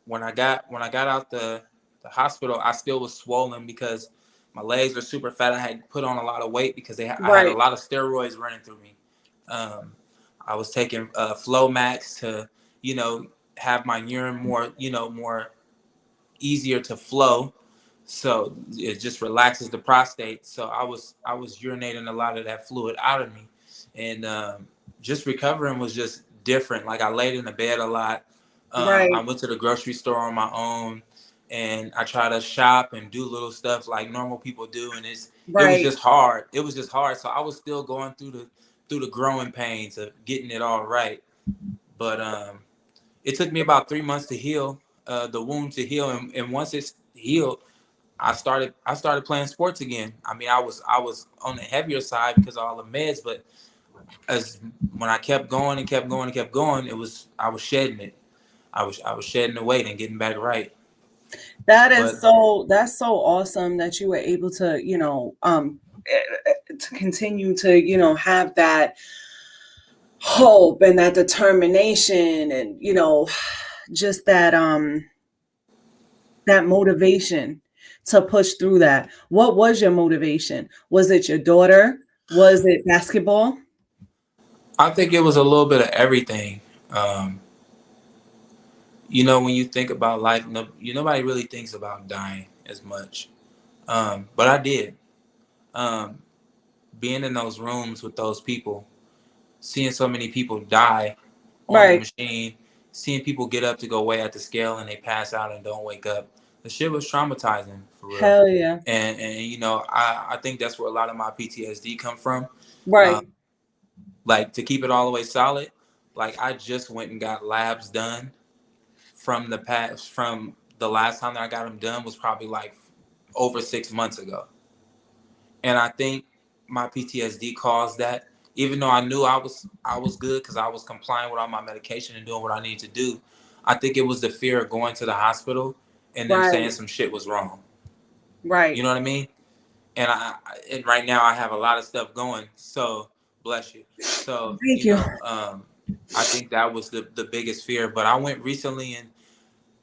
when I got out the hospital, I still was swollen because my legs were super fat. I had put on a lot of weight because I had a Right. lot of steroids running through me. Um, I was taking Flomax to you know have my urine more easier to flow, so it just relaxes the prostate. So I was urinating a lot of that fluid out of me, and just recovering was just different. Like I laid in the bed a lot. I Right. went to the grocery store on my own, and I try to shop and do little stuff like normal people do, and it was Right. just hard. It was just hard. So I was still going through the growing pains of getting it all right, but it took me about 3 months to heal, the wound to heal, and once it's healed, I started playing sports again. I mean, I was on the heavier side because of all the meds, but as when I kept going and kept going and kept going, I was shedding it. I was shedding the weight and getting back right. But That's so awesome that you were able to, to continue to, have that hope and that determination and, just that motivation to push through that. What was your motivation? Was it your daughter? Was it basketball? I think it was a little bit of everything. Um, when you think about life, nobody really thinks about dying as much. But I did. Um, Being in those rooms with those people, seeing so many people die on the Right. machine, seeing people get up to go weigh at the scale and they pass out and don't wake up. The shit was traumatizing for real. Hell yeah. And I think that's where a lot of my PTSD come from. Um, Right. like to keep it all the way solid, like I just went and got labs done from the last time that I got them done was probably like over 6 months ago. And I think my PTSD caused that. Even though I knew I was good because I was complying with all my medication and doing what I needed to do, I think it was the fear of going to the hospital and them saying Right. some shit was wrong. You Right. know what I mean? And right now I have a lot of stuff going. So bless you. So Thank you. I think that was the biggest fear. But I went recently and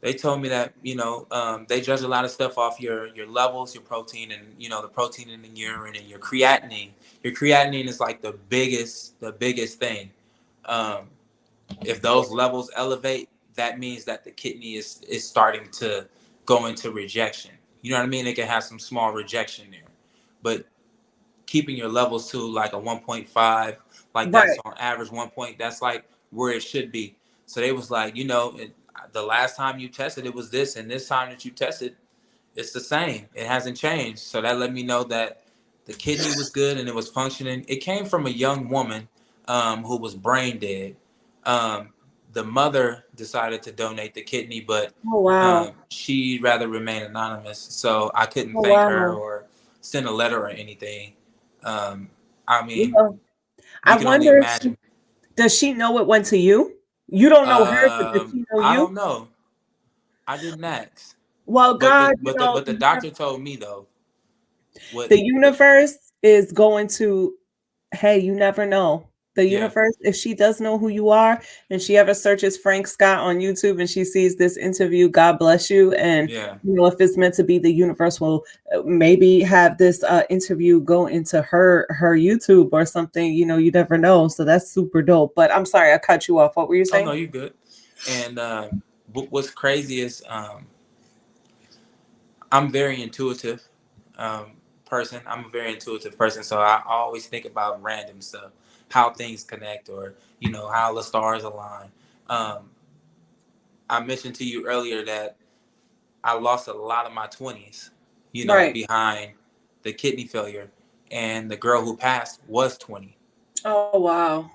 they told me that they judge a lot of stuff off your levels, your protein, and the protein in the urine and your creatinine. Your creatinine is like the biggest thing. Um, if those levels elevate, that means that the kidney is starting to go into rejection. You know what I mean? It can have some small rejection there, but keeping your levels to like a 1.5, like that's Right. on average 1 point, that's like where it should be. So they was like, the last time you tested it was this, and this time that you tested, it's the same. It hasn't changed. So that let me know that the kidney was good and it was functioning. It came from a young woman who was brain dead. Um, the mother decided to donate the kidney, but Oh wow. she'd rather remain anonymous. So I couldn't Oh thank her wow. or send a letter or anything. Um, I You mean, know, I you can only wonder if imagine. does she know it went to you? You don't know her, but does she know I you? don't know. I didn't ask, Well, but God, the doctor told me though. What the the universe is going to, hey, you never know. The Yeah, universe, if she does know who you are and she ever searches Frank Scott on YouTube and she sees this interview, God bless you. And, yeah. if it's meant to be, the universe will maybe have this interview go into her YouTube or something. You never know. So that's super dope. But I'm sorry, I cut you off. What were you Oh no, saying? you good. And what's crazy is I'm very intuitive person. I'm a very intuitive person, so I always think about random stuff, how things connect, or how the stars align. Um, I mentioned to you earlier that I lost a lot of my 20s, Right. behind the kidney failure, and the girl who passed was 20. Oh, wow.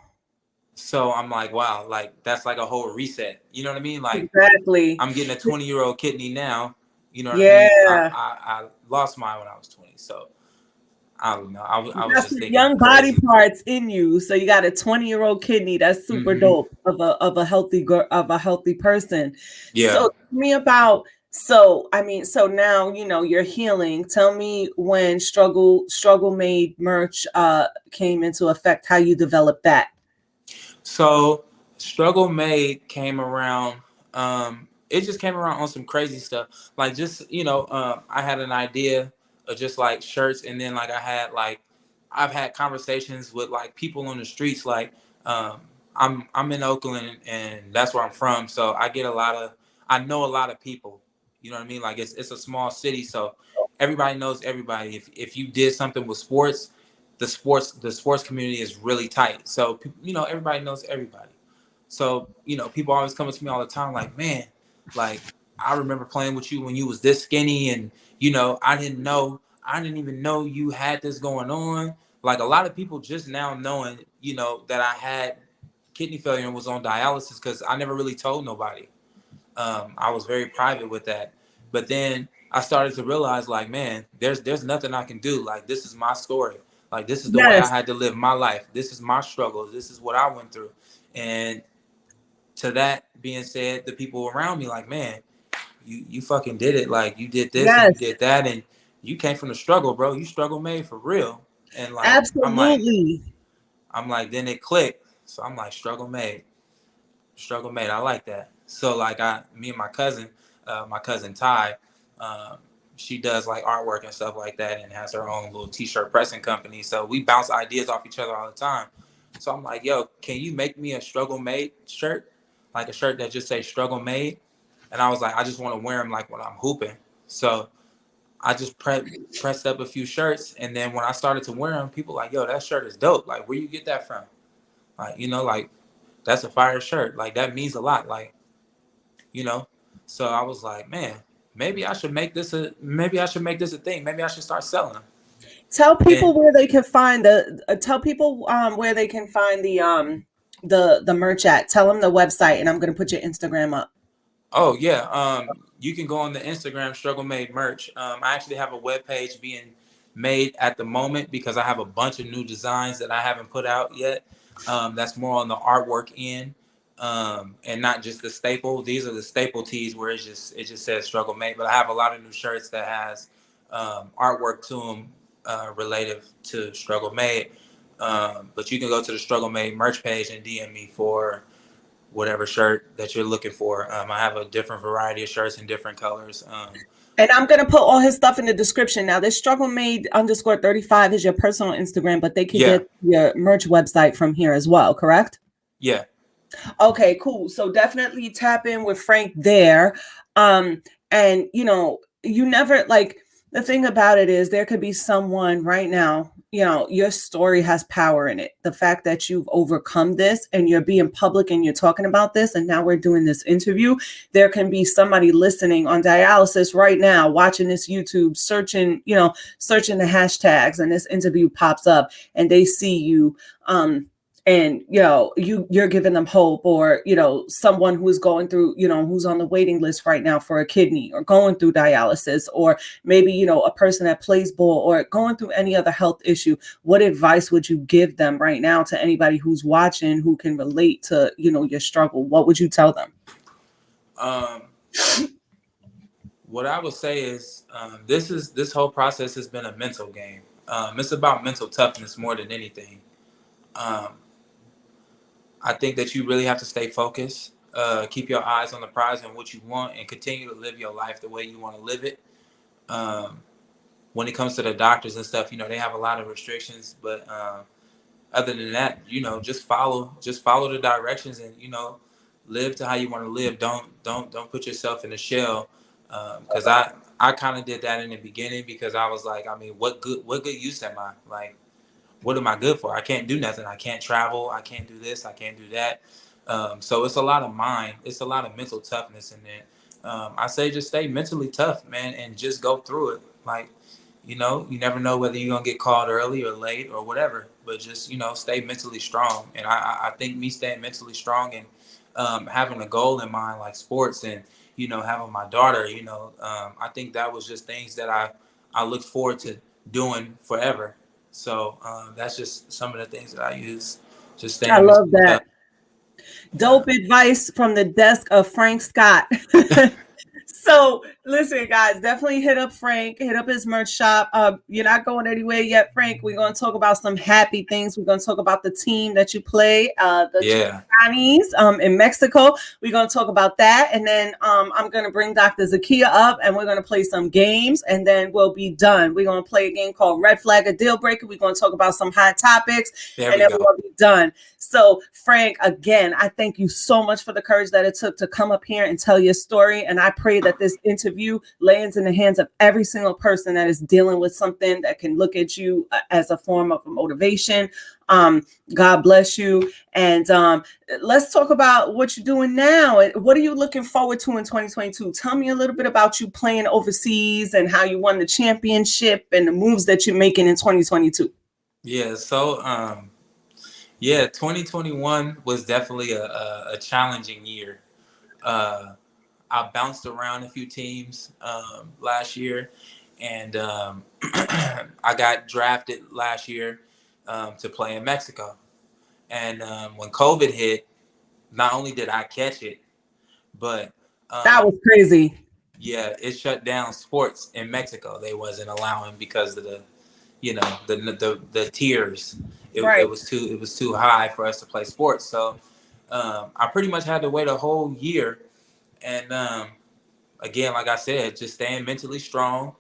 So I'm like, wow, like that's like a whole reset. You know what I mean? Like Exactly. I'm getting a 20-year-old kidney now. You know what I mean? Yeah. I lost mine when I was 20. So I don't know. I You was got just some thinking young body crazy. parts in you, so you got a 20-year-old kidney. That's super Hmm. dope of a healthy of a healthy person. So Yeah. tell me about, so I mean, so now you know you're healing. Tell me when struggle made merch came into effect, how you developed that. So Struggle Made came around. It just came around on some crazy stuff. Like just I had an idea of just like shirts, and then like I've had conversations with like people on the streets. Like um, I'm in Oakland, and that's where I'm from. So I know a lot of people. You know what I mean? Like it's a small city, so everybody knows everybody. If you did something with sports, the sports community is really tight. So everybody knows everybody. So people always come to me all the time like, man, like I remember playing with you when you was this skinny, and I didn't even know you had this going on. Like a lot of people just now knowing that I had kidney failure and was on dialysis, because I never really told nobody. I was very private with that. But then I started to realize, like, man, there's nothing I can do. Like, this is my story. Like, this is the way I Yes, had to live my life. This is my struggles. This is what I went through. And to that being said, the people around me, like, man, you fucking did it. Like, you did this and you yes, did that, and you came from the struggle, bro. You struggle made for real. And like, absolutely. then it clicked. So I'm like, struggle made. I like that. So like me and my cousin Ty, um, she does like artwork and stuff like that, and has her own little t-shirt pressing company. So we bounce ideas off each other all the time. So I'm like, yo, can you make me a struggle made shirt, like a shirt that just says struggle made? And I was like, I just want to wear them like when I'm hooping. So I just pressed up a few shirts, and then when I started to wear them, people like, yo, that shirt is dope. Like, where you get that from? Like, like that's a fire shirt. Like that means a lot. Like, you know. So I was like, man, maybe I should make this a thing. Maybe I should start selling them. Tell And people where they can find tell people where they can find the merch at. Tell them the website, and I'm gonna put your Instagram up. oh yeah, you can go on the Instagram Struggle Made Merch. I actually have a web page being made at the moment because I have a bunch of new designs that I haven't put out yet. That's more on the artwork end, and not just the staple. These are the staple tees where it just says Struggle Made. But I have a lot of new shirts that has artwork to them related to Struggle Made. But you can go to the Struggle Made merch page and DM me for whatever shirt that you're looking for. I have a different variety of shirts in different colors. And I'm gonna put all his stuff in the description. Now, this struggle made underscore 35 is your personal Instagram, but they could Yeah, get your merch website from here as well, correct? yeah. Okay, cool. So definitely tap in with Frank there. Um, and you never like the thing about it is there could be someone right now, your story has power in it. The fact that you've overcome this and you're being public and you're talking about this, and now we're doing this interview, there can be somebody listening on dialysis right now, watching this YouTube, searching the hashtags, and this interview pops up and they see you. And you're giving them hope, or someone who is going through, who's on the waiting list right now for a kidney, or going through dialysis, or maybe a person that plays ball, or going through any other health issue. What advice would you give them right now, to anybody who's watching who can relate to your struggle? What would you tell them? Um, what I would say is this whole process has been a mental game. It's about mental toughness more than anything. Um, I think that you really have to stay focused, keep your eyes on the prize and what you want, and continue to live your life the way you want to live it. Um, when it comes to the doctors and stuff, they have a lot of restrictions, but other than that, just follow the directions, and live to how you want to live. Don't put yourself in a shell, because I kind of did that in the beginning, because I was like, I mean, what good use am I? Like, what am I good for? I can't do nothing. I can't travel. I can't do this. I can't do that. So it's a lot of mind. It's a lot of mental toughness in there. I say just stay mentally tough, man, and just go through it. Like, you never know whether you're gonna get called early or late or whatever. But just stay mentally strong. And I think me staying mentally strong and having a goal in mind like sports and having my daughter, I think that was just things that I look forward to doing forever. So that's just some of the things that I use. Just I staying love mentally tough. that. Dope advice from the desk of Frank Scott. So listen, guys, definitely hit up Frank, hit up his merch shop. You're not going anywhere yet, Frank. We're going to talk about some happy things. We're going to talk about the team that you play, the Yeah. Chinese in Mexico. We're going to talk about that. And then I'm going to bring Dr. Zakiya up and we're going to play some games and then we'll be done. We're going to play a game called Red Flag or Deal Breaker. We're going to talk about some hot topics There and we then go. we're going to be done. So, Frank, again, I thank you so much for the courage that it took to come up here and tell your story. And I pray that this interview lands in the hands of every single person that is dealing with something that can look at you as a form of motivation. God bless you. And let's talk about what you're doing now. What are you looking forward to in 2022? Tell me a little bit about you playing overseas and how you won the championship and the moves that you're making in 2022. Yeah. So, 2021 was definitely a challenging year. I bounced around a few teams last year, and I got drafted last year to play in Mexico. And when COVID hit, not only did I catch it, but That was crazy. yeah, it shut down sports in Mexico. They wasn't allowing because of the tiers. Right. It was too high for us to play sports. So I pretty much had to wait a whole year. And again, like I said, just staying mentally strong,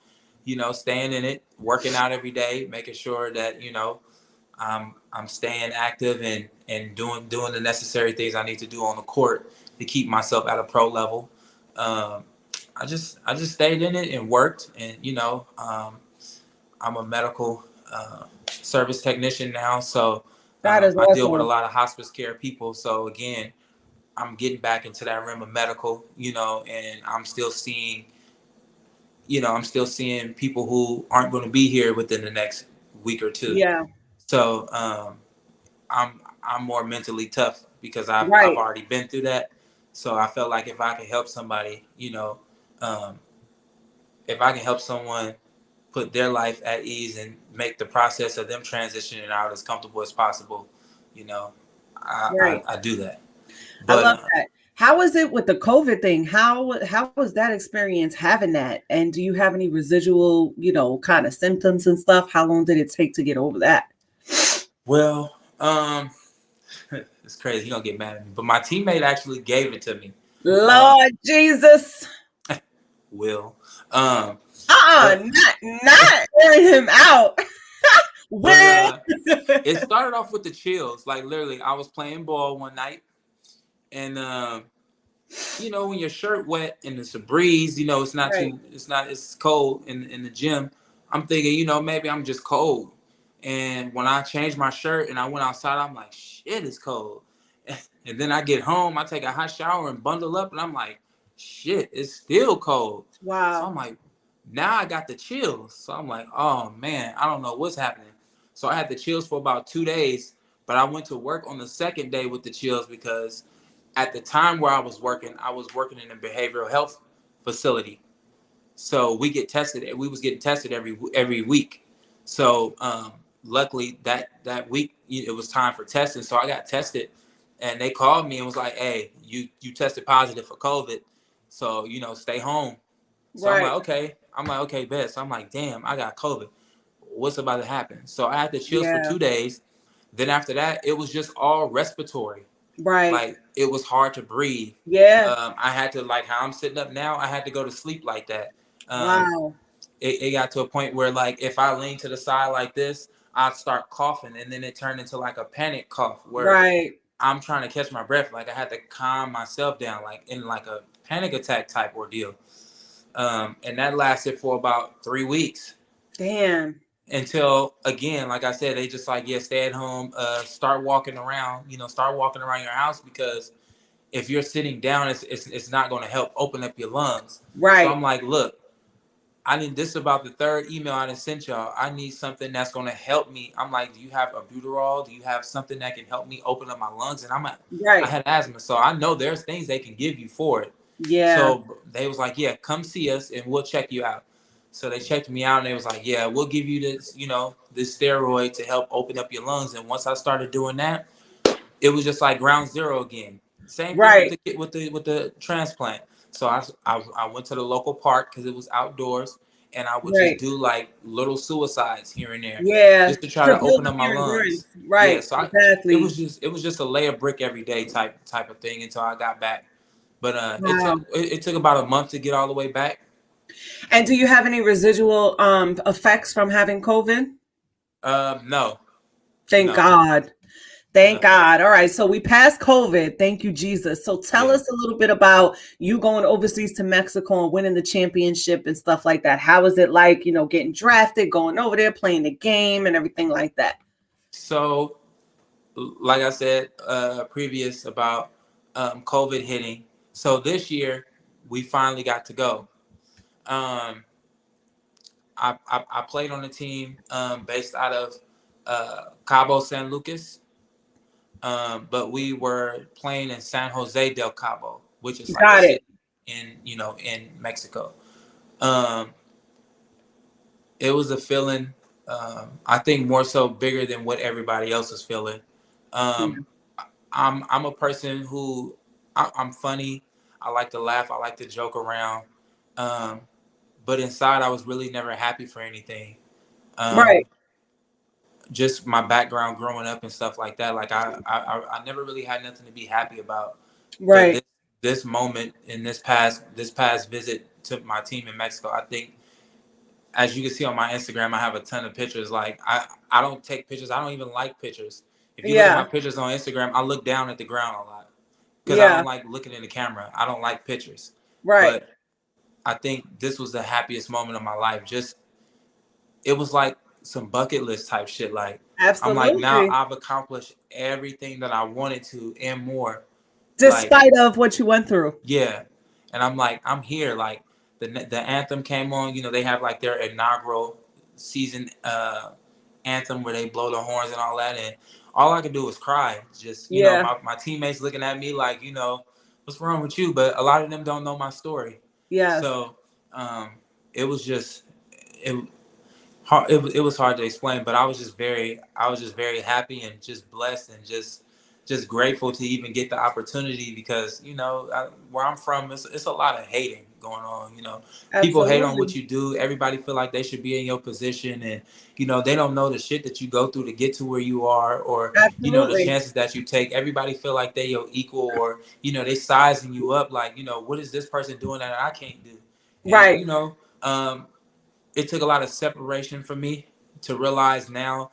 staying in it, working out every day, making sure that I'm staying active and doing the necessary things I need to do on the court to keep myself at a pro level. Um, I just stayed in it and worked, and I'm a medical service technician now, so That is I deal with a awesome. lot of hospice care people. So again, I'm getting back into that realm of medical, and I'm still seeing people who aren't going to be here within the next week or two. Yeah. So I'm more mentally tough because I've Right. already been through that. So I felt like if I could help somebody, um, if I can help someone put their life at ease and make the process of them transitioning out as comfortable as possible, you know, Right. I do that. I But love that. How was it with the COVID thing? How was that experience having that? And do you have any residual, kind of symptoms and stuff? How long did it take to get over that? well, it's crazy. He gonna get mad at me, but my teammate actually gave it to me. Um, Lord Jesus. Will, um, but Not airing him out. but Well, it started off with the chills. Like literally, I was playing ball one night, and when your shirt wet and it's a breeze, right, it's cold in the gym. I'm thinking, maybe I'm just cold. And when I changed my shirt and I went outside, I'm like, shit, it's cold. And then I get home, I take a hot shower and bundle up, and I'm like, shit, it's still cold. So wow, I'm like, now I got the chills. So I'm like, oh man, I don't know what's happening. So I had the chills for about 2 days, but I went to work on the second day with the chills because at the time where I was working in a behavioral health facility. So we was getting tested every week. So luckily that week it was time for testing. So I got tested, and they called me and was like, "Hey, you tested positive for COVID, so stay home." So I'm right, like, okay. I'm like, okay, bet. So I'm like, damn, I got COVID. What's about to happen? So I had the chills for yeah, 2 days. Then after that, it was just all respiratory. right, Like it was hard to breathe. yeah, I had to, like how I'm sitting up now, I had to go to sleep like that. Um, wow, it got to a point where like if I lean to the side like this, I'd start coughing, and then it turned into like a panic cough where right. I'm trying to catch my breath. Like I had to calm myself down, like in like a panic attack type ordeal. And that lasted for about 3 weeks Damn. until again, like I said, they just like, yeah, stay at home, start walking around, start walking around your house because if you're sitting down, it's not going to help open up your lungs. So Right. I'm like, look, this is about the third email I done sent y'all. I need something that's gonna help me. I'm like, do you have a albuterol? Do you have something that can help me open up my lungs? And I Right. had asthma, so I know there's things they can give you for it. Yeah. So they was like, yeah, come see us and we'll check you out. So they checked me out and they was like, yeah, we'll give you this, this steroid to help open up your lungs. And once I started doing that, it was just like ground zero again. Same thing with Right. the transplant. So I went to the local park because it was outdoors, and I would just Right. do like little suicides here and there, Yeah. just to try To to build open up up my your lungs. endurance. Yeah, Right. so Exactly. it was just a lay a brick every day type of thing until I got back. But Wow. it took about a month to get all the way back. And do you have any residual effects from having COVID? No, Thank no, God. Thank no. God. All right. So we passed COVID. Thank you, Jesus. So tell Yeah. us a little bit about you going overseas to Mexico and winning the championship and stuff like that. How was it like, getting drafted, going over there, playing the game and everything like that? So, like I said previous about COVID hitting. So this year we finally got to go. Um, I played on a team based out of Cabo San Lucas, but we were playing in San Jose del Cabo, which is like a Got it. city in Mexico. Um, it was a feeling. I think more so bigger than what everybody else is feeling. Yeah. Um, I'm a person who I'm funny. I like to laugh. I like to joke around. Um, but inside, I was really never happy for anything. Right. Um, just my background growing up and stuff like that. Like I never really had nothing to be happy about. But Right. this moment in this past visit to my team in Mexico, I think, as you can see on my Instagram, I have a ton of pictures. Like I don't take pictures. I don't even like pictures. If you look at Yeah. my pictures on Instagram, I look down at the ground a lot because I Yeah. don't like looking in the camera. I don't like pictures. Right. But I think this was the happiest moment of my life. Just it was like some bucket list type shit. Like I'm like, now Absolutely. I've accomplished everything that I wanted to and more. Like, Despite of what you went through. yeah. And I'm like, I'm here. Like the anthem came on. They have like their inaugural season anthem where they blow the horns and all that. And all I could do was cry. Just Yeah. my teammates looking at me like, what's wrong with you? But a lot of them don't know my story. Yes. So it was just it it was hard to explain, but I was just very happy and just blessed and just grateful to even get the opportunity because where I'm from, it's a lot of hating going on. People hate on what Absolutely. you do. Everybody feel like they should be in your position, and they don't know the shit that you go through to get to where you are, or the Absolutely. chances that you take. Everybody feel like they your equal, or they sizing you up like what is this person doing that I can't do, and Right. um, it took a lot of separation for me to realize now